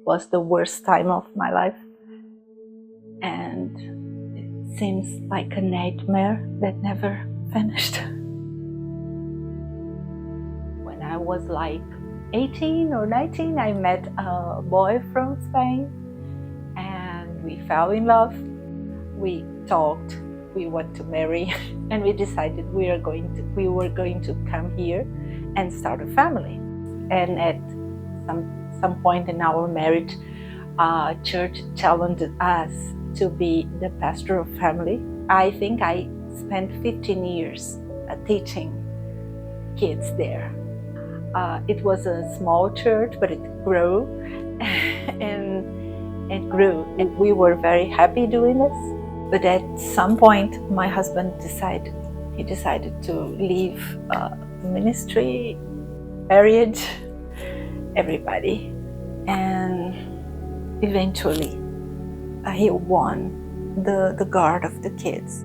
was the worst time of my life. And it seems like a nightmare that never finished. When I was like 18 or 19, I met a boy from Spain and we fell in love. We talked, we want to marry, and we decided we were going to come here and start a family. And at some point in our marriage, church challenged us to be the pastor of family. I think I spent 15 years teaching kids there. It was a small church, but it grew and it grew, and we were very happy doing this. But at some point, my husband decided to leave ministry, marriage, everybody, and eventually he won the guard of the kids.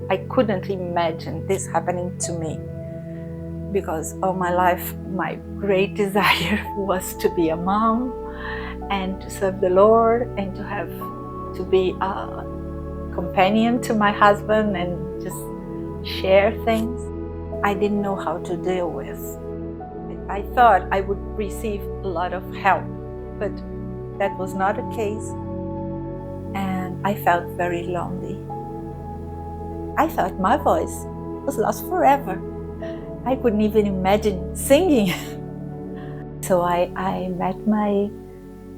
I couldn't imagine this happening to me, because all my life my great desire was to be a mom and to serve the Lord and to be a companion to my husband and just share things. I didn't know how to deal with. I thought I would receive a lot of help, but that was not the case. And I felt very lonely. I thought my voice was lost forever. I couldn't even imagine singing. So I met my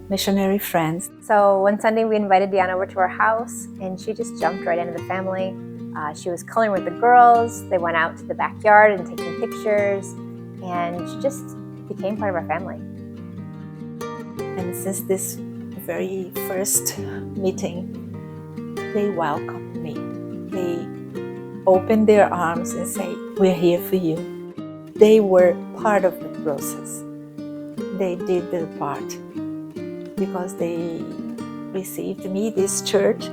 missionary friends. So one Sunday we invited Diana over to our house and she just jumped right into the family. She was coloring with the girls. They went out to the backyard and taking pictures, and she just became part of our family. And since this very first meeting, they welcomed me. They opened their arms and say, "We're here for you." They were part of the process. They did their part because they received me, this church,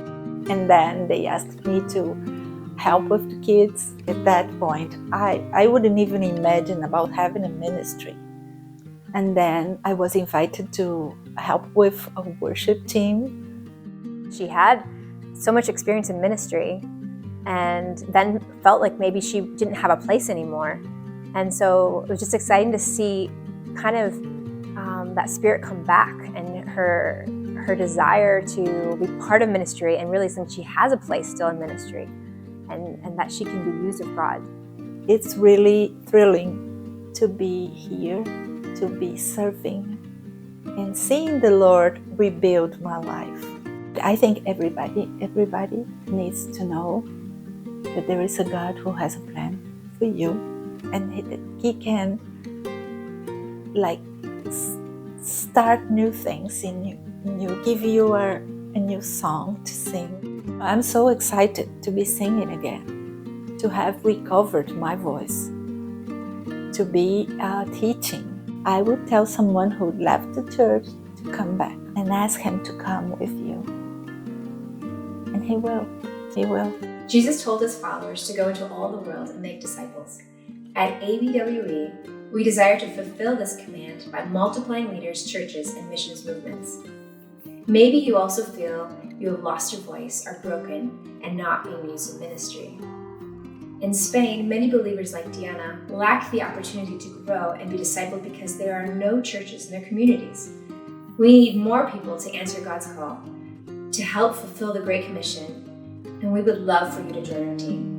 and then they asked me to help with the kids. At that point, I wouldn't even imagine about having a ministry. And then I was invited to help with a worship team. She had so much experience in ministry and then felt like maybe she didn't have a place anymore. And so it was just exciting to see kind of that spirit come back and her desire to be part of ministry and really since she has a place still in ministry and that she can be used of God. It's really thrilling to be here, to be serving and seeing the Lord rebuild my life. I think everybody needs to know that there is a God who has a plan for you, and He can start new things in you, give you a new song to sing. I'm so excited to be singing again, to have recovered my voice, to be teaching. I would tell someone who left the church to come back and ask him to come with you. And he will. He will. Jesus told his followers to go into all the world and make disciples. At ABWE, we desire to fulfill this command by multiplying leaders, churches, and missions movements. Maybe you also feel you have lost your voice, are broken, and not being used in ministry. In Spain, many believers like Diana lack the opportunity to grow and be discipled because there are no churches in their communities. We need more people to answer God's call, to help fulfill the Great Commission, and we would love for you to join our team.